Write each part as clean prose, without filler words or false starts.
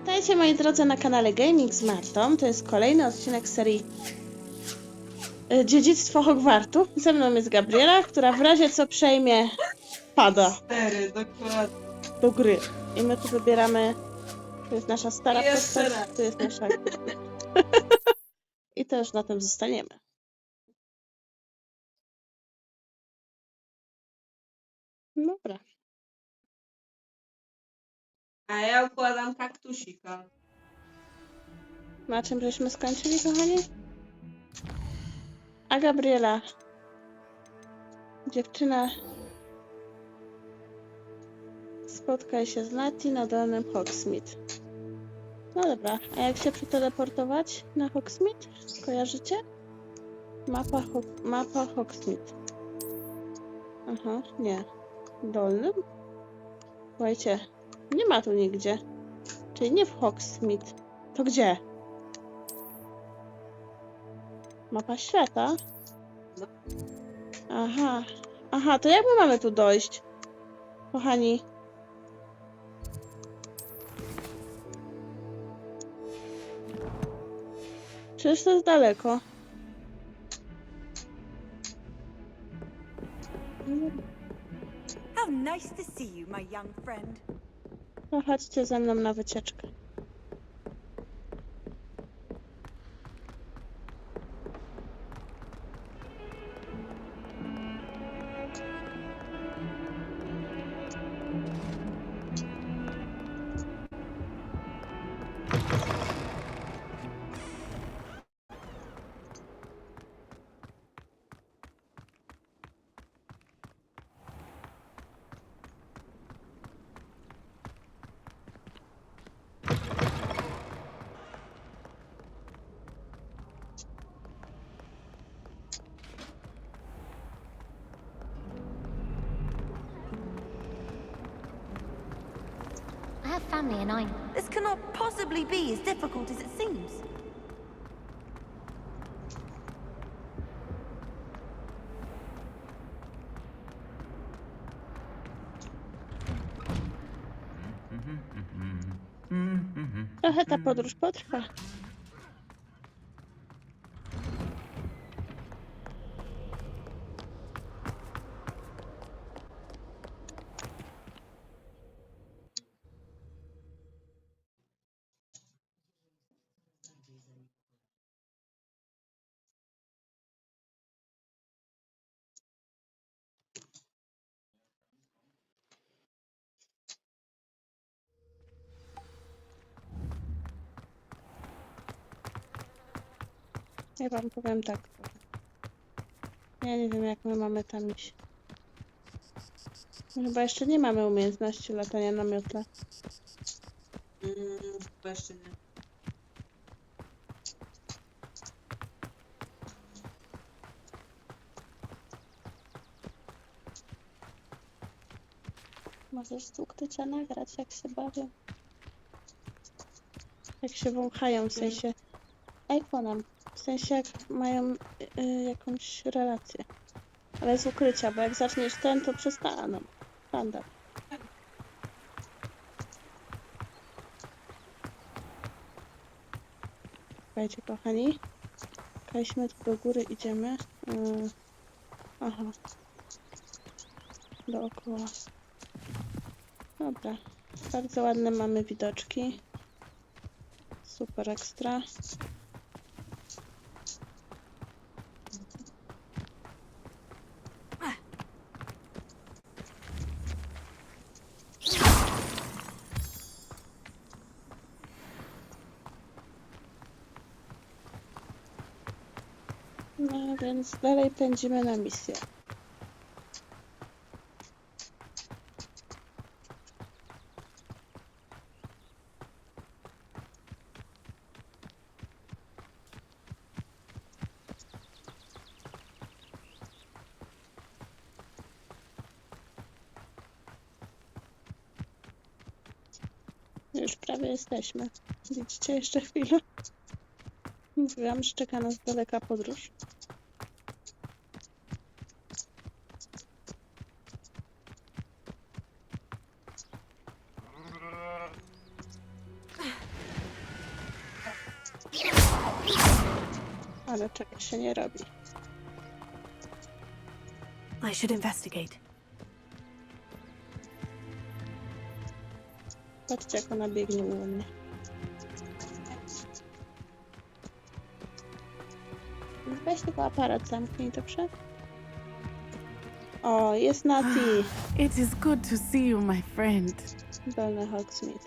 Witajcie moi drodzy na kanale Gaming z Martą. To jest kolejny odcinek serii Dziedzictwo Hogwartu. Ze mną jest Gabriela, która w razie co przejmie pada 4, dokładnie. do gry. I my tu wybieramy, to jest nasza stara Jeszcze postać, raz. to jest nasza... I to już na tym zostaniemy. Dobra. A ja układam kaktusika. Na czym żeśmy skończyli, kochani? A Gabriela, dziewczyna, spotkaj się z Nati na dolnym Hogsmeade. No dobra, a jak się przeteleportować na Hogsmeade? Kojarzycie? Mapa Hogsmeade. Aha, nie. Dolnym? Słuchajcie, nie ma tu nigdzie. Czyli nie w Hogsmeade. To gdzie? Mapa świata? No. Aha. Aha, to jak my mamy tu dojść? Kochani. Przecież to jest daleko. How nice to see you, my young friend. No chodźcie ze mną na wycieczkę. I have family and I'm... This cannot possibly be as difficult as it seems. Trochę ta podróż potrwa. Ja wam powiem tak. Ja nie wiem, jak my mamy tam iść. Chyba jeszcze nie mamy umiejętności latania na miotle. Chyba jeszcze nie. Możesz z Uktycia nagrać, jak się bawią. Jak się wąchają, w sensie iPhone'em. W sensie, jak mają jakąś relację. Ale z ukrycia, bo jak zaczniesz ten, to przestaną. Standard. Słuchajcie, kochani. Kajśmy tu do góry, idziemy. Aha. Dookoła. Dobra. Bardzo ładne mamy widoczki. Super ekstra. No więc dalej pędzimy na misję. Już prawie jesteśmy. Widzicie, jeszcze chwilę. Mówiłam, że czeka nas daleka podróż. Ale czegoś się nie robi. I should investigate. Patrzcie, jak ona biegnie u mnie. Weź tylko aparat zamknij, dobrze? O, jest Nati. It is good to see you, my friend. Dolny Hogsmeade.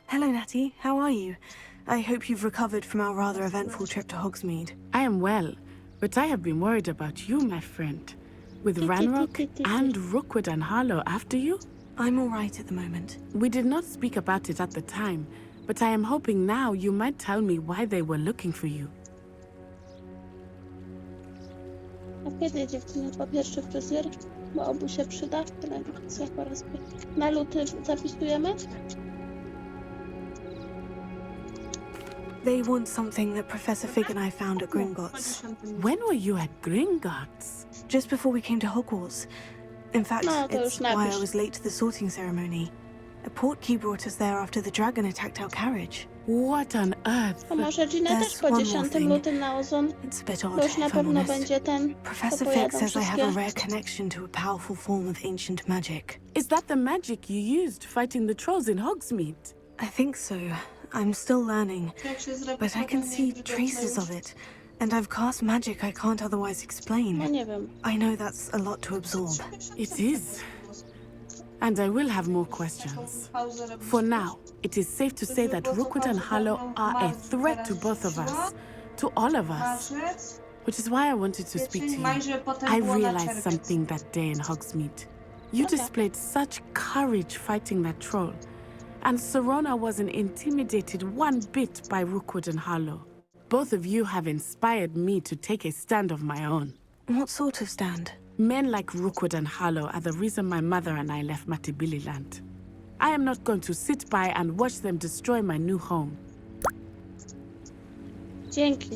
Hello, Natty. How are you? I hope you've recovered from our rather eventful trip to Hogsmeade. I am well, but I have been worried about you, my friend. With Ranrock and Rookwood and Harlow after you? I'm all right at the moment. We did not speak about it at the time, but I am hoping now you might tell me why they were looking for you. A kiedy dziewczyny po pierwszy fryzjer? Bo obu się przyda. Na luty zapisujemy? They want something that Professor Fig and I found at Gringotts. When were you at Gringotts? Just before we came to Hogwarts. In fact, No, to it's już napisz. why I was late to the sorting ceremony. A portkey brought us there after the dragon attacked our carriage. What on earth? A może Ginny też There's po one 10 more thing. lutym na ozon? It's a bit Bo odd, już na if I'm pewno honest. będzie ten, Professor to Fig pojadą says I have a wszystkie. rare connection to a powerful form of ancient magic. Is that the magic you used fighting the trolls in Hogsmeade? I think so. I'm still learning, Jak się zrobi but I can see traces of it. And I've cast magic I can't otherwise No explain. nie wiem. I know that's a lot to absorb. It is. And I will have more questions. For now, it is safe to say that Rookwood and Harlow are a threat to both of us, to all of us, which is why I wanted to speak to you. I realized something that day in Hogsmeade. You displayed such courage fighting that troll, and Serona wasn't intimidated one bit by Rookwood and Harlow. Both of you have inspired me to take a stand of my own. What sort of stand? Men like Rookwood and Harlow are the reason my mother and I left Matabeleland. I am not going to sit by and watch them destroy my new home. Dzięki.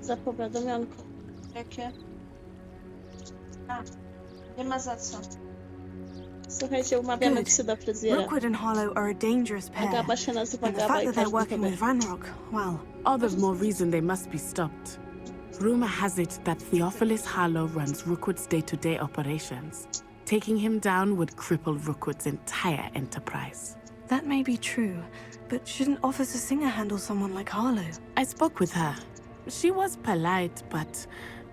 Za powiadomionko. Jakie? A, nie ma za co. Słuchajcie, umawiamy Good. psy do fryzjera. Rookwood and Harlow are a dangerous pair. Gaba się nazywa And the Gaba fact i that they're każdy working to with wie. Ranrock, well, All the more reason they must be stopped. Rumor has it that Theophilus Harlow runs Rookwood's day-to-day operations. Taking him down would cripple Rookwood's entire enterprise. that may be true, but shouldn't Officer Singer handle someone like Harlow? I spoke with her. She was polite, but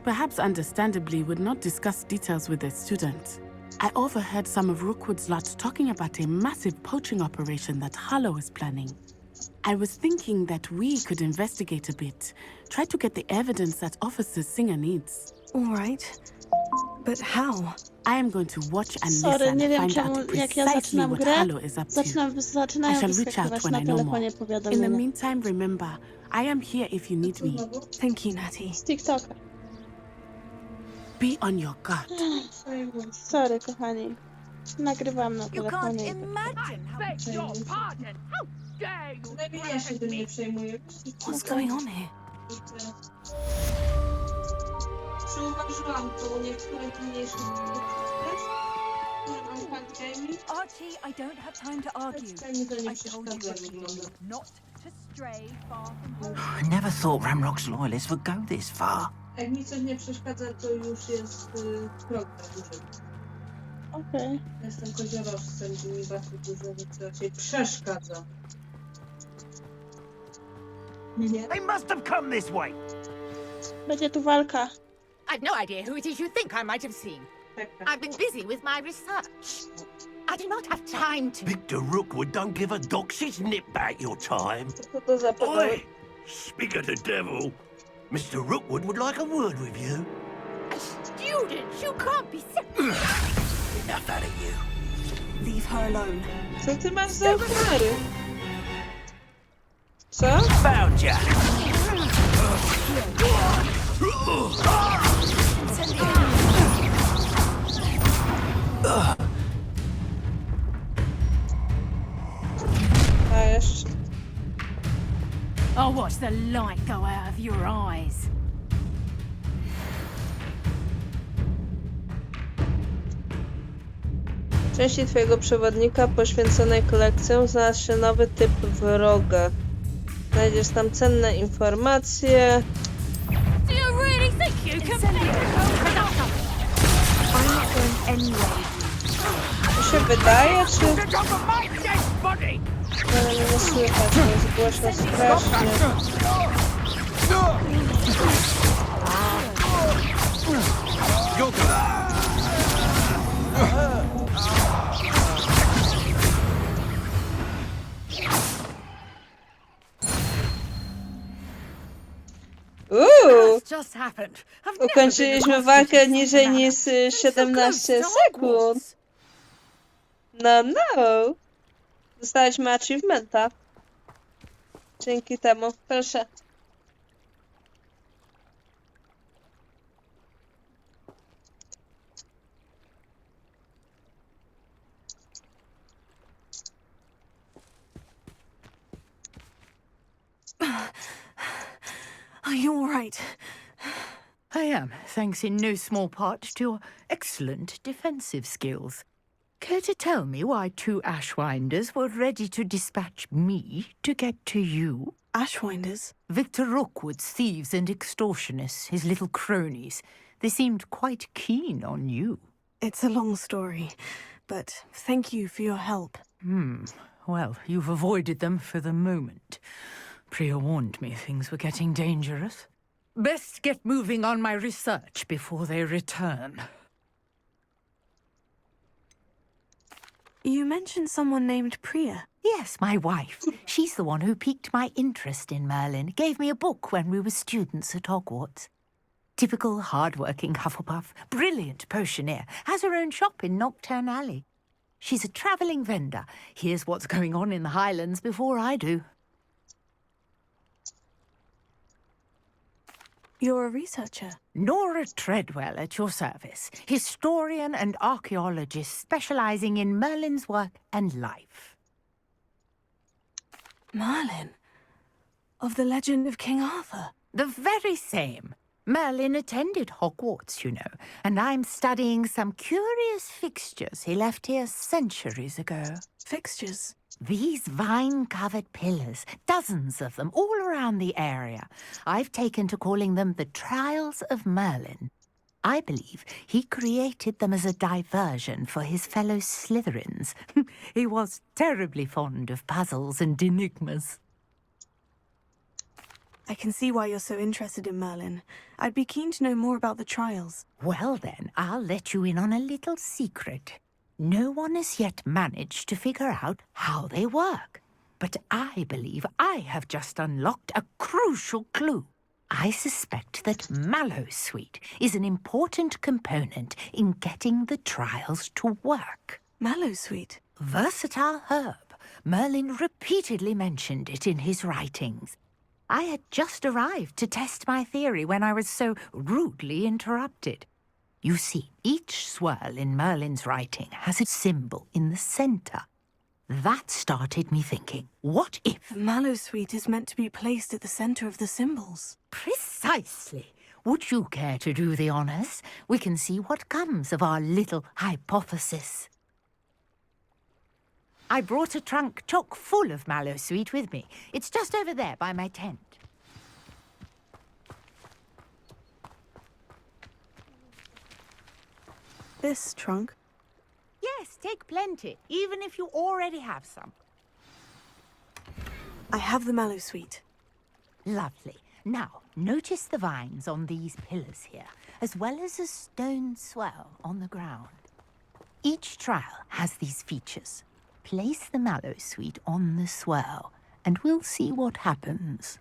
perhaps understandably would not discuss details with a student. I overheard some of Rookwood's lot talking about a massive poaching operation that Harlow is planning. I was thinking that we could investigate a bit, try to get the evidence that Officer Singer needs. All right, but how? I am going to watch and Sorry, listen nie and wiem find czemu, out jak ja precisely zaczynam what grę, Harlow is up to. zaczynają I shall reach out wyskakiwać when na I know more. telefonie In the powiadomienia. meantime, remember, I am here if you need me. Thank you, Natty. Z TikToka. Be on your guard. Sorry, kochani. Nagrywam na You can't telefonie. imagine how Lepiej ja się tym nie przejmuję. What's going on here? Przyuważyłam tu niektóre mniejsze Archie, I don't have time to argue. mi to nie I told you przeszkadza, wygląda. not to stray far from home. I never thought Ramrock's loyalists would go this far. Jak mi coś nie przeszkadza, to już jest krok za dużo. Okej. Jestem koziorożcem, gdzie mi bardzo dużo rzeczy raczej przeszkadza. Nie? They must have come this way. Będzie tu walka. I've no idea who it is you think I might have seen. Czekaj. I've been busy with my research. I do not have time to... Victor Rookwood don't give a doxy's nip back your time. Co to za pedały? Oi! Speak of the devil. Mr. Rookwood would like a word with you. A student! You can't be so... Enough out of you. Leave her alone. Co ty masz za okulary? Co? Found ya. A jeszcze. I'll watch the light go out of your eyes. W części twojego przewodnika poświęconej kolekcjom znalazł się nowy typ wroga. Znajdziesz tam cenne informacje. Do you really think you can I'm not going anywhere. To się wydaje, czy... No, nie słychać, to jest głośno strasznie. Just happened. I've never been Ukończyliśmy accosted walkę in niżej such a niż manner. So 17 close to sekund. Hogwarts. No. Dostaliśmy achievementa. Dzięki temu. Proszę. Are you all right? I am, thanks in no small part to your excellent defensive skills. Care to tell me why 2 Ashwinders were ready to dispatch me to get to you? Ashwinders? Victor Rookwood's thieves and extortionists, his little cronies. They seemed quite keen on you. It's a long story, but thank you for your help. Well, you've avoided them for the moment. Priya warned me things were getting dangerous. Best get moving on my research before they return. You mentioned someone named Priya. Yes, my wife. She's the one who piqued my interest in Merlin. Gave me a book when we were students at Hogwarts. Typical hard-working Hufflepuff, brilliant potioneer, has her own shop in Knockturn Alley. She's a travelling vendor. Hears what's going on in the Highlands before I do. You're a researcher. Nora Treadwell at your service, historian and archaeologist specialising in Merlin's work and life. Merlin? Of the legend of King Arthur? The very same. Merlin attended Hogwarts, you know, and I'm studying some curious fixtures he left here centuries ago. Fixtures? These vine-covered pillars, dozens of them, all around the area. I've taken to calling them the Trials of Merlin. I believe he created them as a diversion for his fellow Slytherins. He was terribly fond of puzzles and enigmas. I can see why you're so interested in Merlin. I'd be keen to know more about the trials. Well then, I'll let you in on a little secret. No one has yet managed to figure out how they work. But I believe I have just unlocked a crucial clue. I suspect that Mallowsweet is an important component in getting the trials to work. Mallowsweet? Versatile herb. Merlin repeatedly mentioned it in his writings. I had just arrived to test my theory when I was so rudely interrupted. You see, each swirl in Merlin's writing has a symbol in the centre. That started me thinking, what if... The Mallowsweet is meant to be placed at the centre of the symbols. Precisely. Would you care to do the honours? We can see what comes of our little hypothesis. I brought a trunk chock full of Mallowsweet with me. It's just over there by my tent. This trunk? Yes, take plenty, even if you already have some. I have the Mallowsweet. Lovely. Now, notice the vines on these pillars here, as well as a stone swell on the ground. Each trial has these features. Place the Mallowsweet on the swell, and we'll see what happens.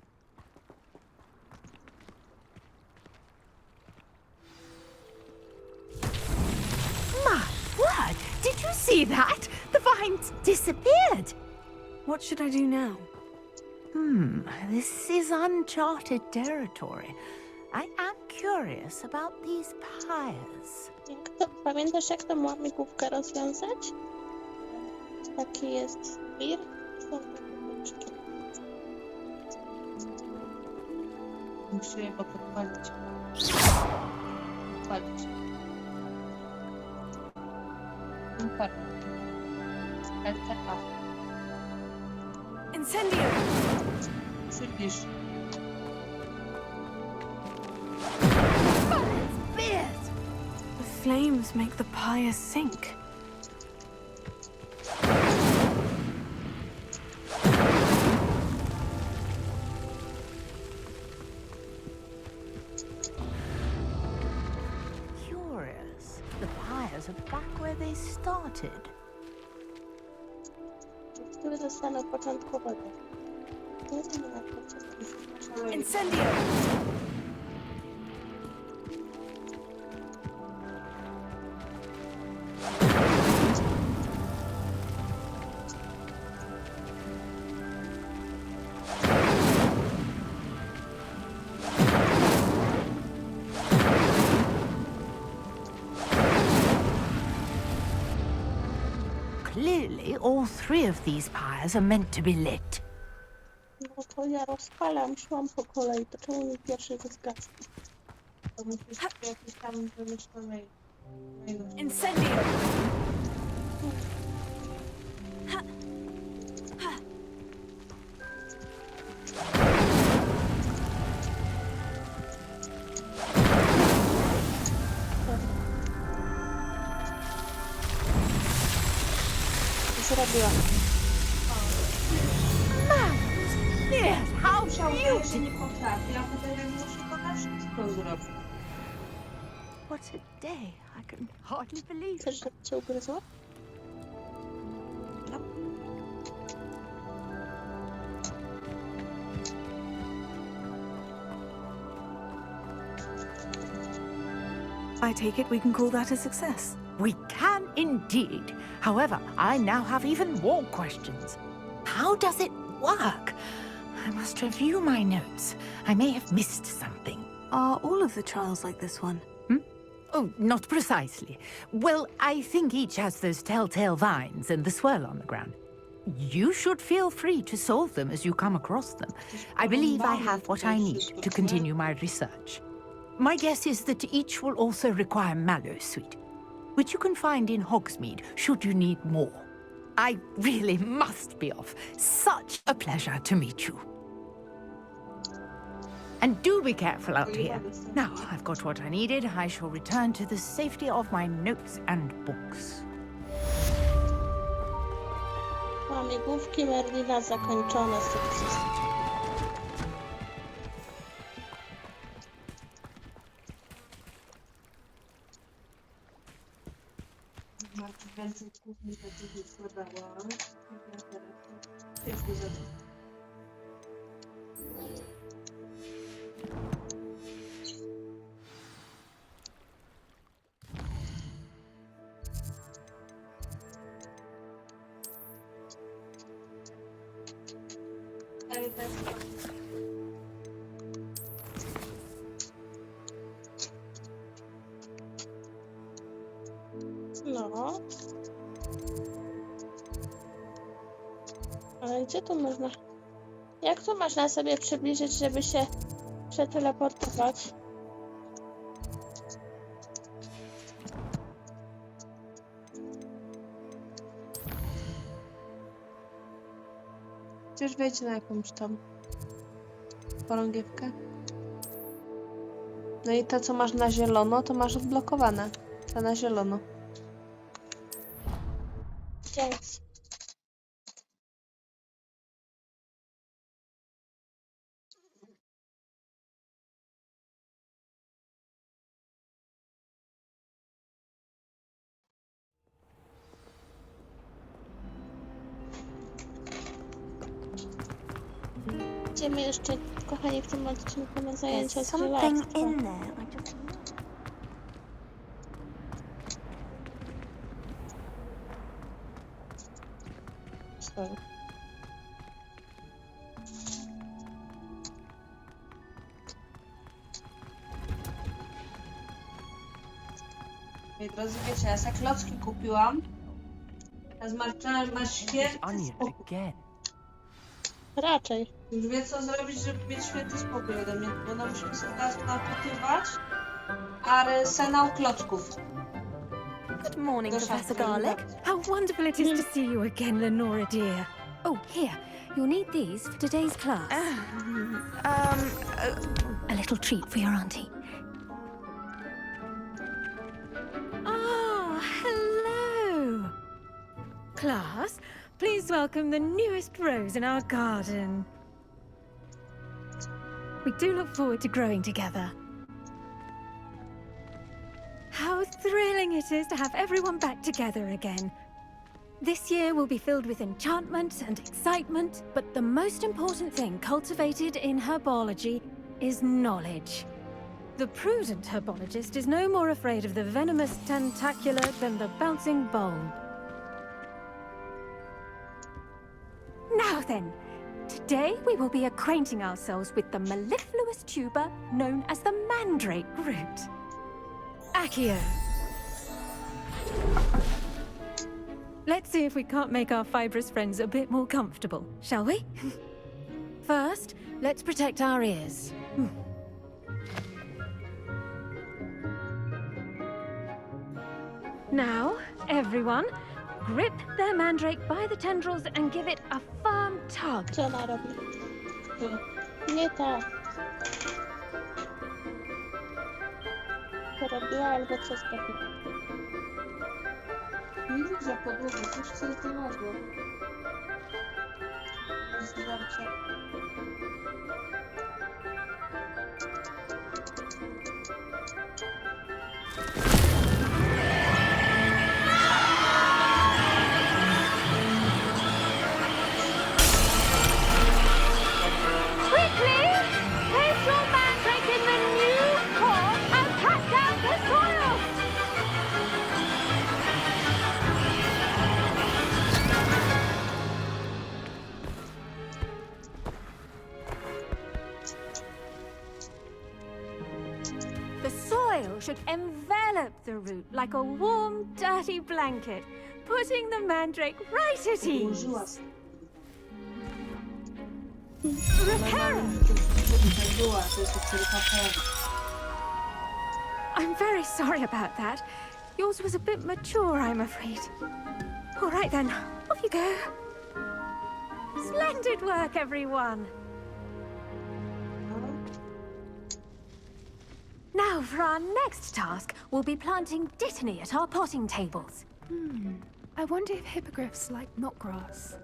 My word! Did you see that? The vines disappeared! What should I do now? This is uncharted territory. I am curious about these pyres. Pamiętasz, jak tą łamigłówkę rozwiązać? Taki jest wir. Są takie rączki. Muszę je podpalić. Podpalić. Incendio! Przybliż. The flames make the pyre sink. Curious. The pyres are back where they started. Który zostanę początkowego. Nie na początku. Incendio! Clearly, all three of these pyres are meant to be lit. No to ja rozpalam, szłam po kolei, to czemu mi pierwszy zgasł? To musisz jakieś tam wymyślonej. Incendio! Zrobiłam. Yes, how Musiałbym się nie potrafi, a potem jak muszę to wszystko zrobić. What a day. I can hardly believe it. Chcesz, żeby cię ugryzło? I take it we can call that a success. We can indeed. However, I now have even more questions. How does it work? I must review my notes. I may have missed something. Are all of the trials like this one? Oh, not precisely. Well, I think each has those telltale vines and the swirl on the ground. You should feel free to solve them as you come across them. I believe I have what I need to continue my research. My guess is that each will also require mallow sweet, which you can find in Hogsmeade should you need more. I really must be off. Such a pleasure to meet you. And do be careful out here. Now I've got what I needed. I shall return to the safety of my notes and books. Łamigłówki Merlina zakończone sukces. Bardzo więcej kuchni takich składałam. Ja teraz jest dużo. No. Ale gdzie tu można... Jak tu można sobie przybliżyć, żeby się przeteleportować? Chcesz wejść na jakąś tam chorągiewkę? No i to, co masz na zielono, to masz odblokowane. To na zielono. Więc... Idziemy jeszcze, kochani, w tym odcinku na zajęcia z zielarstwa. Sorry. Moi drodzy, wiecie, ja sobie klocki kupiłam. Teraz masz święty spokój. Again. Raczej. Już wie, co zrobić, żeby mieć święty spokój ode mnie. Bo musimy sobie teraz napytywać arsenał klocków. Good morning, Gosh, Professor I'm Garlic. How wonderful it is to see you again, Lenora dear. Oh, here. You'll need these for today's class. A little treat for your auntie. Ah, hello! Class, please welcome the newest rose in our garden. We do look forward to growing together. How thrilling it is to have everyone back together again. This year will be filled with enchantment and excitement, but the most important thing cultivated in herbology is knowledge. The prudent herbologist is no more afraid of the venomous tentacular than the bouncing bulb. Now then, today we will be acquainting ourselves with the mellifluous tuber known as the mandrake root. Accio. Let's see if we can't make our fibrous friends a bit more comfortable, shall we? First, let's protect our ears. Now, everyone, grip their mandrake by the tendrils and give it a firm tug. Co ona robi? Nie to. Co robiła albo co zrobiła? Nie widzę podłogi, coś co znalazło. Zajęcia. Quickly! Place your mandrake in the new pot and pat down the soil! The soil should envelop the root like a warm, dirty blanket, putting the mandrake right at ease. Ułożyła. Repairer! Była, to jest tylko papieru. I'm very sorry about that. Yours was a bit mature, I'm afraid. All right then, off you go. Splendid work, everyone. Now, for our next task, we'll be planting dittany at our potting tables. I wonder if hippogriffs like knotgrass.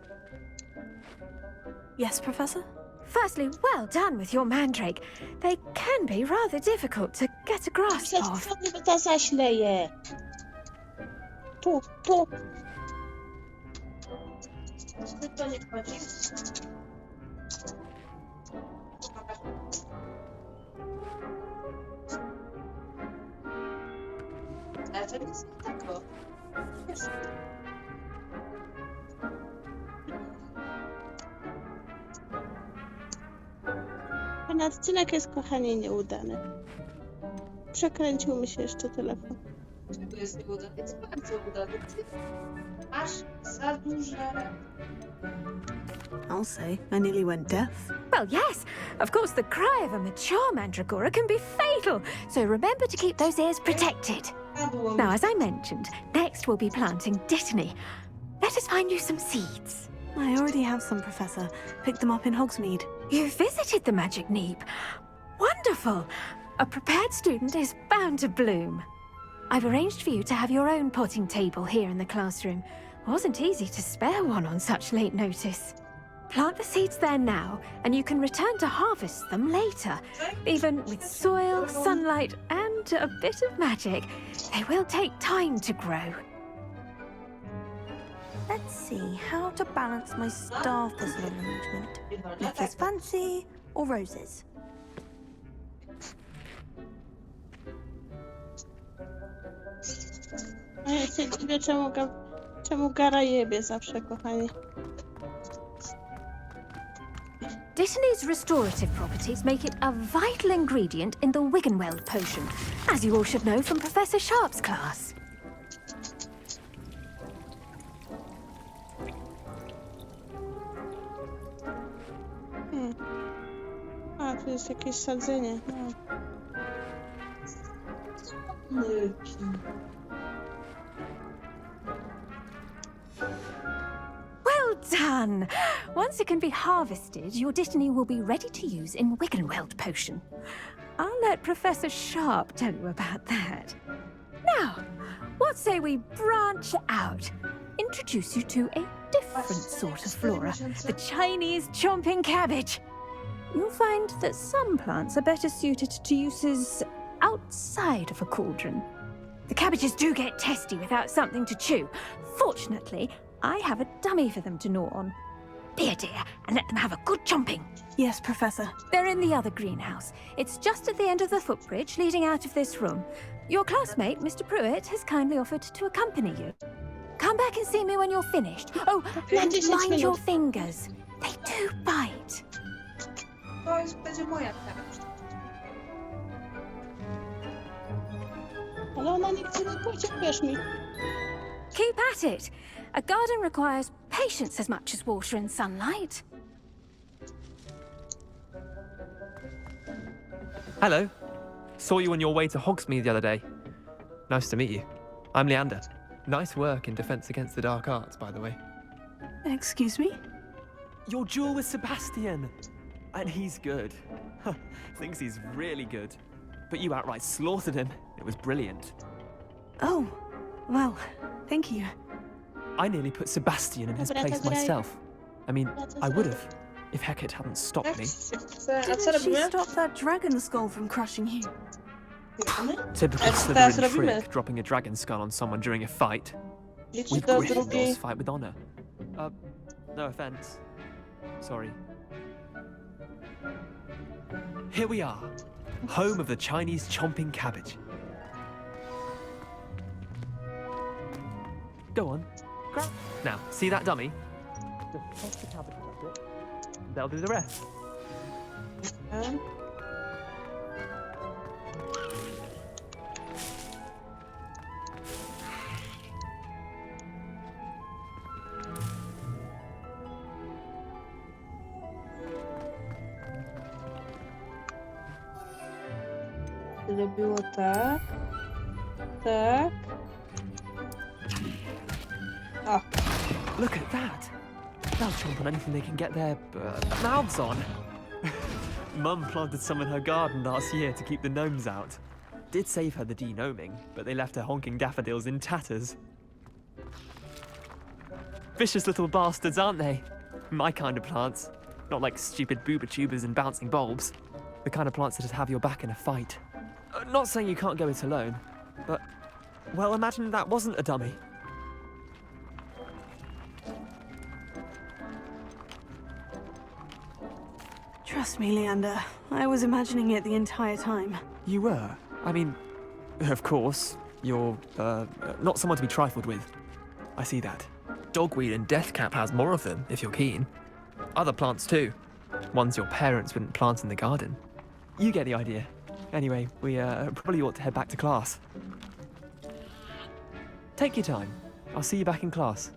Yes, Professor? Firstly, well done with your mandrake. They can be rather difficult to get a grasp Przez of. co mnie to zaśleje? Tu, tu. Ty to nie chodzi. Ale to nic takiego. Ten odcinek jest, kochani, nieudany. Przekręcił mi się jeszcze telefon. To jest nieudany, jest bardzo udany. Ty masz za duże... I'll say, I nearly went deaf. Well, yes. Of course, the cry of a mature mandragora can be fatal, so remember to keep those ears protected. Now, as I mentioned, next we'll be planting dittany. Let us find you some seeds. I already have some, Professor. Picked them up in Hogsmeade. You visited the Magic Neep. Wonderful. A prepared student is bound to bloom. I've arranged for you to have your own potting table here in the classroom. Wasn't easy to spare one on such late notice. Plant the seeds there now, and you can return to harvest them later. Even with soil, sunlight, and a bit of magic, they will take time to grow. Let's see how to balance my star thistle arrangement. Necklace fancy or roses? A ja się dziwię, czemu gara jebie zawsze, kochani. Dittany's restorative properties make it a vital ingredient in the Wiggenweld potion, as you all should know from Professor Sharp's class. A, tu jest jakieś sadzenie. No. Well done! fun. Once it can be harvested, your Dittany will be ready to use in Wiggenweld potion. I'll let Professor Sharp tell you about that. Now, what say we branch out? Introduce you to a different sort of flora, the Chinese chomping cabbage. You'll find that some plants are better suited to uses outside of a cauldron. The cabbages do get testy without something to chew. Fortunately, I have a dummy for them to gnaw on. Be a dear and let them have a good chomping. Yes, Professor. They're in the other greenhouse. It's just at the end of the footbridge leading out of this room. Your classmate, Mr. Pruitt, has kindly offered to accompany you. Come back and see me when you're finished. Oh, and mind your fingers. They do bite. To będzie moja teraz. Ale ona nie chce na pójść, wiesz mi. Keep at it. A garden requires patience as much as water and sunlight. Hello. Saw you on your way to Hogsmeade the other day. Nice to meet you. I'm Leander. Nice work in Defense Against the Dark Arts, by the way. Excuse me? Your duel with Sebastian! And he's good. Thinks he's really good. But you outright slaughtered him. It was brilliant. Oh, well, thank you. I nearly put Sebastian in his place myself. I mean, I would have, if Hecate hadn't stopped me. Didn't she stop that dragon skull from crushing you? Typical Slytherin trick, dropping a dragon skull on someone during a fight. We Gryffindors fight with honor. No offense. Sorry. Here we are, home of the Chinese chomping cabbage. Go on. Now, see that dummy? Just toss the cabbage at it. They'll do the rest. Zrobiło tak. Tak. O. Look at that. They'll chomp on anything they can get their mouths on. Mum planted some in her garden last year to keep the gnomes out. Did save her the de-gnoming, but they left her honking daffodils in tatters. Vicious little bastards, aren't they? My kind of plants. Not like stupid booba tubers and bouncing bulbs. The kind of plants that'd have your back in a fight. Not saying you can't go it alone, but, well, imagine that wasn't a dummy. Trust me, Leander. I was imagining it the entire time. You were? I mean, of course, you're, not someone to be trifled with. I see that. Dogweed and deathcap has more of them, if you're keen. Other plants too. Ones your parents wouldn't plant in the garden. You get the idea. Anyway, we probably ought to head back to class. Take your time. I'll see you back in class.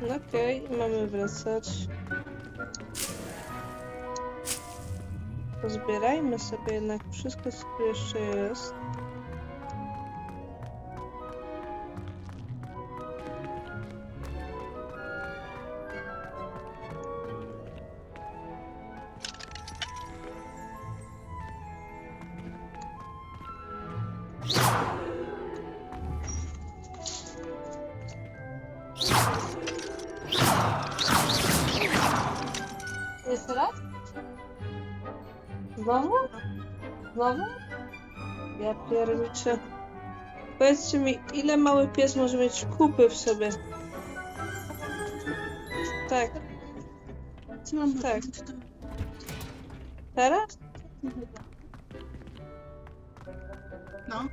Okej, mamy wracać. Pozbierajmy sobie jednak wszystko, co tu jeszcze jest. Jeszcze raz? Znowu? Znowu? Ja pierniczę. Powiedzcie mi, ile mały pies może mieć kupy w sobie? Tak. Tak. Teraz? No.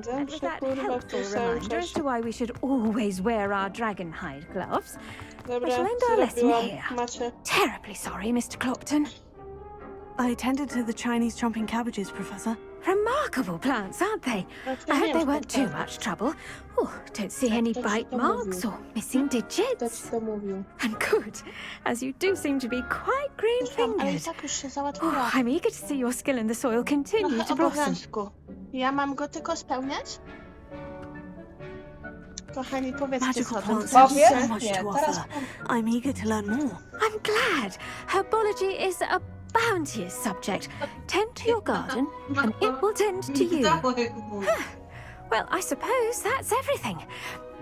And with that helpful reminder as to why we should always wear our dragon hide gloves, we shall end our lesson here. Terribly sorry, Mr. Clopton. I tended to the Chinese chomping cabbages, Professor. Remarkable plants, aren't they? I hope they weren't too much trouble. Oh, don't see any bite marks or missing digits. And good, as you do seem to be quite Ale i green-fingered. tak już się Oh, załatwiła. I'm eager to see your skill in the soil continue Trochę to blossom. obowiązku. Ja mam go tylko spełniać? Kochani, powiedzcie Magical co tam plants have chcecie. so much to offer. I'm eager to learn more. I'm glad. Herbology is a bounteous subject. Tend to your garden, and it will tend to you. Well, I suppose that's everything.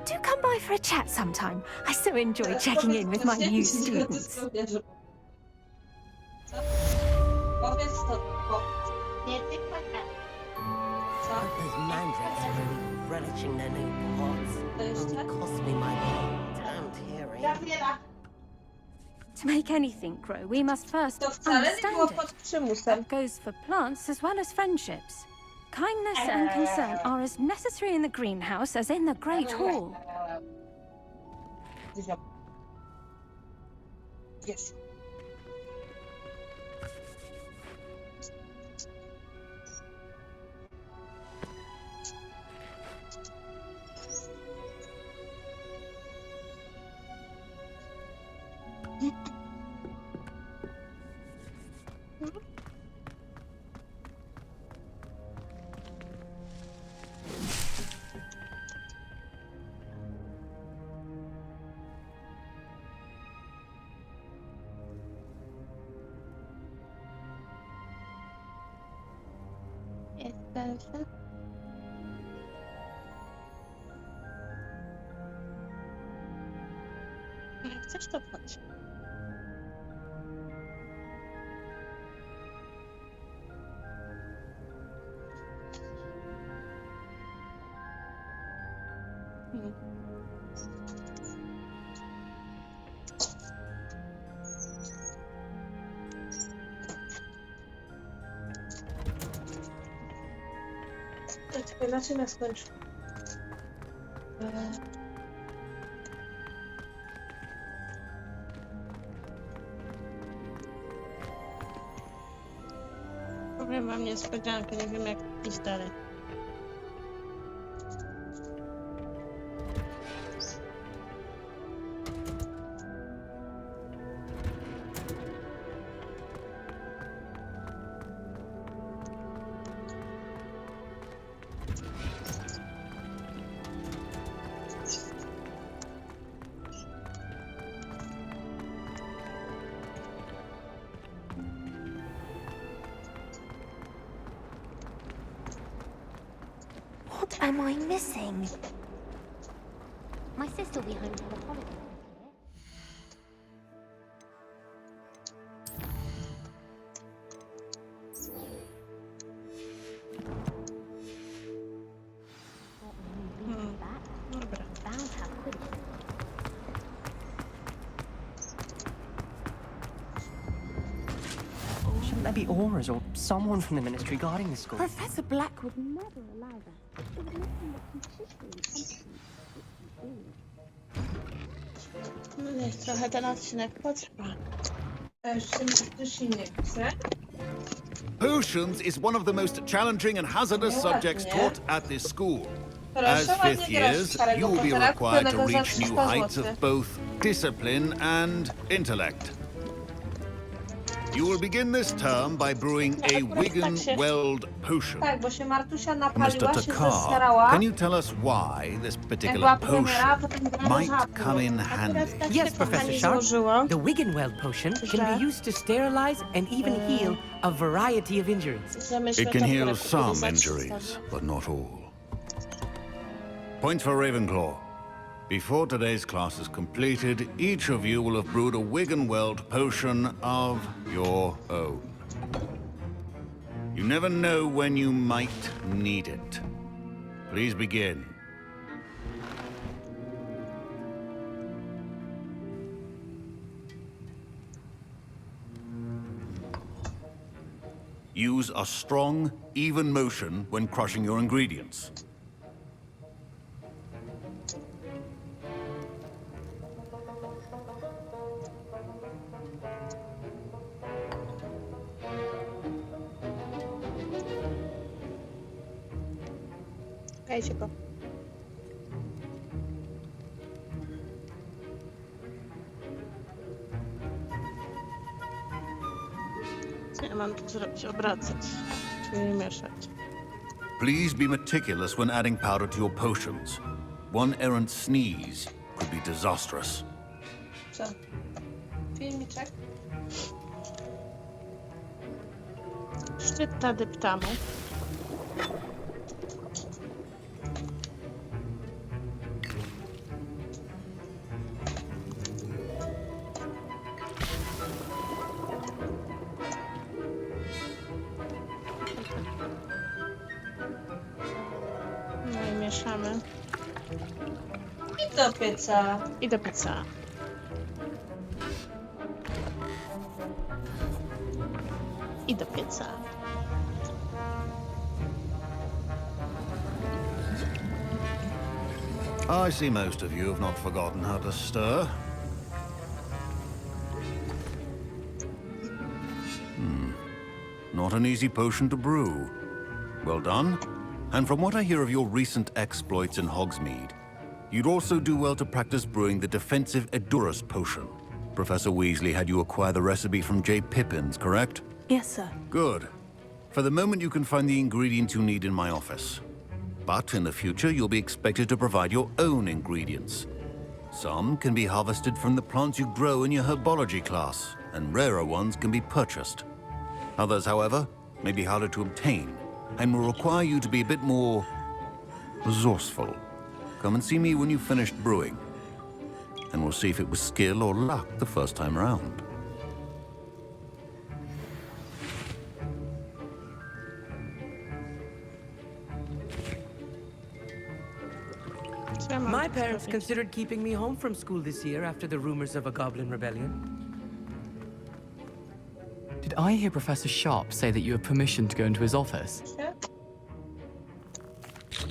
Do come by for a chat sometime. I so enjoy checking in with my new students. Powiedz to. Co? Those mandrakes are really relishing their new pots. To jeszcze? Cost me my damned hearing. To make anything grow, we must first To wcale nie było understand pod it. przymusem. That goes for plants as well as friendships. Kindness and concern are as necessary in the greenhouse as in the Great Hall. Jest. Jest dalsze. Jak chcesz, to chodź. Czekaj, na czym ja skończę? Powiem wam niespodziankę, nie wiem jak iść dalej. What am I missing? My sister will be home for the holidays. Dobra. Bound to have quidditch. Shouldn't there be auras or someone from the ministry guarding the school? Professor Black would Never allow that. It would make them look completely No niech trochę ten odcinek potrwa. Jeszcze coś innego chcę. Potions is one of the most challenging and hazardous subjects taught at this school. As Proszę fifth ładnie grać years, Harry'ego you will be Pottera, required to kupionego za reach new 300 heights złotych. of both discipline and intellect. You will begin this term by brewing a Wigan Weld potion. Tak, bo się Martusia napaliła, Mr. się Takar, zestarała. can you tell us why this Jak particular była premiera, potion potem grała might żabką. come in handy? Tak Yes, się Professor kochani Sharp. złożyło, The Wiggenweld potion can że- be used to sterilize and even heal a variety of injuries. że myśmy It to can heal akurat kupili some za injuries, 300. but not all. Points for Ravenclaw. Before today's class is completed, each of you will have brewed a Wiggenweld potion of your own. You never know when you might need it. Please begin. Use a strong, even motion when crushing your ingredients. Dajcie go. Co ja mam tu zrobić? Obracać. Czyli mieszać. Please be meticulous when adding powder to your potions. One errant sneeze could be disastrous. Co? Filmiczek? Szczypta dyptamu. No i mieszamy. I do pieca. I do pieca. I do pieca. I see most of you have not forgotten how to stir. Not an easy potion to brew. Well done. And from what I hear of your recent exploits in Hogsmeade, you'd also do well to practice brewing the defensive Edurus potion. Professor Weasley had you acquire the recipe from J. Pippin's, correct? Yes, sir. Good. For the moment, you can find the ingredients you need in my office. But in the future, you'll be expected to provide your own ingredients. Some can be harvested from the plants you grow in your herbology class, and rarer ones can be purchased. Others, however, may be harder to obtain, and will require you to be a bit more resourceful. Come and see me when you've finished brewing, and we'll see if it was skill or luck the first time round. My parents considered keeping me home from school this year after the rumors of a goblin rebellion. Did I hear Professor Sharp say that you have permission to go into his office?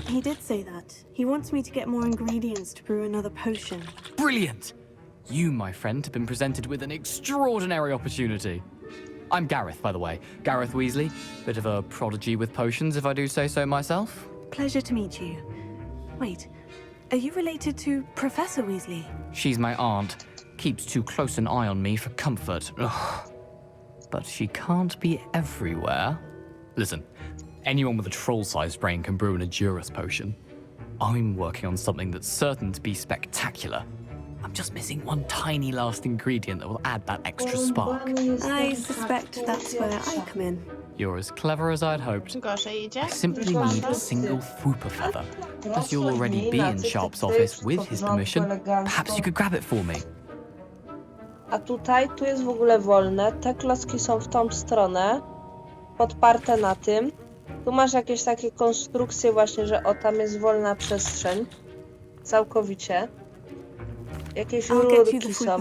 He did say that. He wants me to get more ingredients to brew another potion. Brilliant! You, my friend, have been presented with an extraordinary opportunity. I'm Gareth, by the way. Gareth Weasley. Bit of a prodigy with potions, if I do say so myself. Pleasure to meet you. Wait, are you related to Professor Weasley? She's my aunt. Keeps too close an eye on me for comfort. Ugh. But she can't be everywhere. Listen, anyone with a troll-sized brain can brew an Edurus potion. I'm working on something that's certain to be spectacular. I'm just missing one tiny last ingredient that will add that extra spark. I suspect that's where I come in. You're as clever as I'd hoped. Gorzej idzie? I simply need a single Fwooper feather. As you'll already be in Sharp's office with his permission, perhaps you could grab it for me. A tutaj, tu jest w ogóle wolne. Te klocki są w tą stronę. Podparte na tym. Tu masz jakieś takie konstrukcje właśnie, że o, tam jest wolna przestrzeń. Całkowicie. Jakieś rurki są.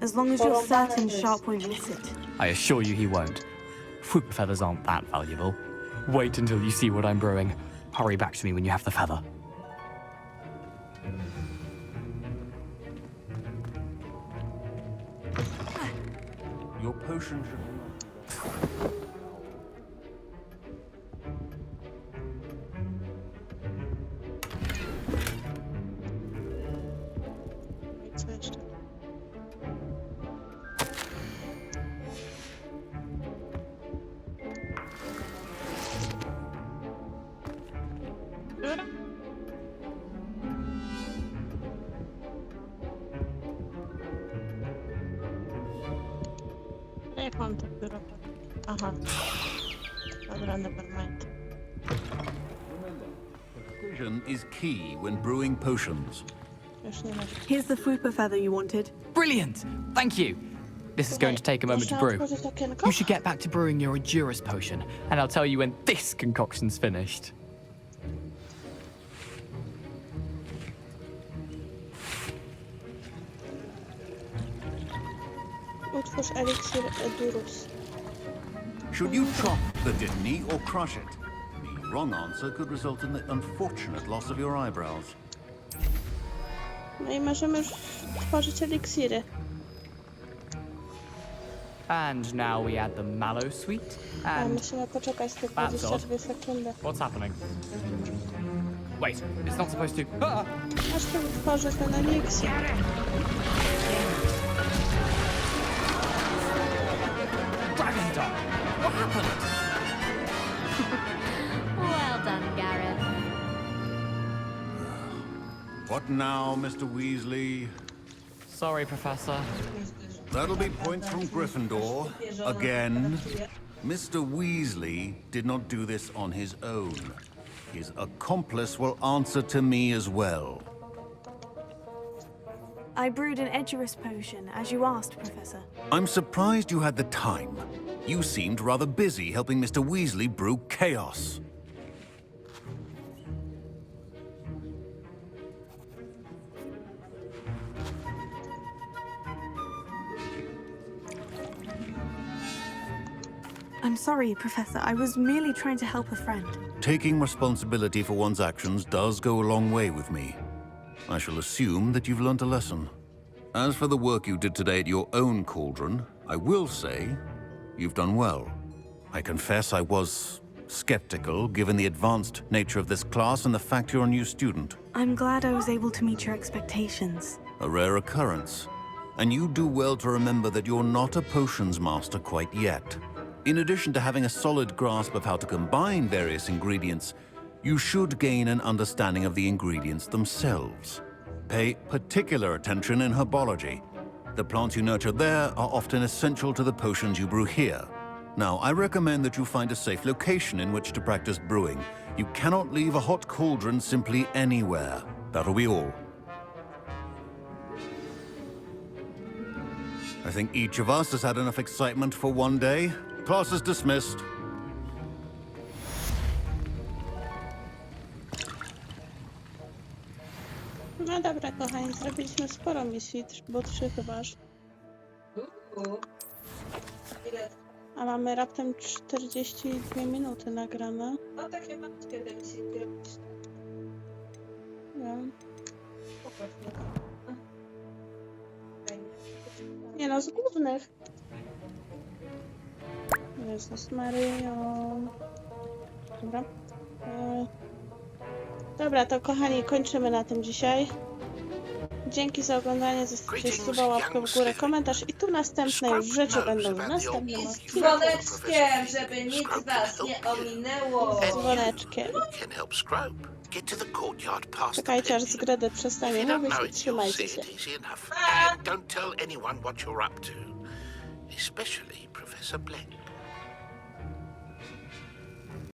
As long as you're certain Sharp won't miss it. I assure you he won't. Fwooper feathers aren't that valuable. Wait until you see what I'm brewing. Hurry back to me when you have the feather. Your potion should... Co jeszcze? Dobra. Jak mam to biuro? Aha. Dobra, nevermind. Precision is key when brewing potions. Już nie ma. Here's the Fwooper feather you wanted. Brilliant! Thank you! This is going to take a moment to brew. Otworzyć okienko? You should get back to brewing your Edurus potion, and I'll tell you when this concoction's finished. Utwórz eliksir Edurus. Should you chop the Dittany or crush it? The wrong answer could result in the unfortunate loss of your eyebrows. No i możemy już tworzyć eliksiry. And now we add the mallow sweet, A and musimy poczekać te That's 22 sekundy. what's happening? Wait, it's not supposed to. Ah! Aż tu utworzę ten eliksir. Dragon Dog! What happened? Well done, Gareth. What now, Mr. Weasley? Sorry, Professor. That'll be points from Gryffindor. Again. Mr. Weasley did not do this on his own. His accomplice will answer to me as well. I brewed an Edurus potion, as you asked, Professor. I'm surprised you had the time. You seemed rather busy helping Mr. Weasley brew chaos. I'm sorry, Professor. I was merely trying to help a friend. Taking responsibility for one's actions does go a long way with me. I shall assume that you've learnt a lesson. As for the work you did today at your own cauldron, I will say you've done well. I confess I was skeptical, given the advanced nature of this class and the fact you're a new student. I'm glad I was able to meet your expectations. A rare occurrence. And you do well to remember that you're not a potions master quite yet. In addition to having a solid grasp of how to combine various ingredients, you should gain an understanding of the ingredients themselves. Pay particular attention in herbology. The plants you nurture there are often essential to the potions you brew here. Now, I recommend that you find a safe location in which to practice brewing. You cannot leave a hot cauldron simply anywhere. That'll be all. I think each of us has had enough excitement for one day. Class is dismissed. No dobra, kochani, zrobiliśmy sporo misji, bo 3 chyba aż. A mamy raptem 42 minuty nagrane. No takie malutkie te misje robić. Ja. Nie no, z głównych. Jezus Maryjo. Dobra. Dobra, to kochani, kończymy na tym dzisiaj. Dzięki za oglądanie, zostawcie suba, łapkę w górę, komentarz i tu następne już rzeczy będą w następnym odcinku. Dzwoneczkiem, żeby nic was nie ominęło. Dzwoneczkiem. Czekajcie, aż z Gredy przestanie mówić i trzymajcie się. Don't tell anyone what you're up to, especially Professor Black.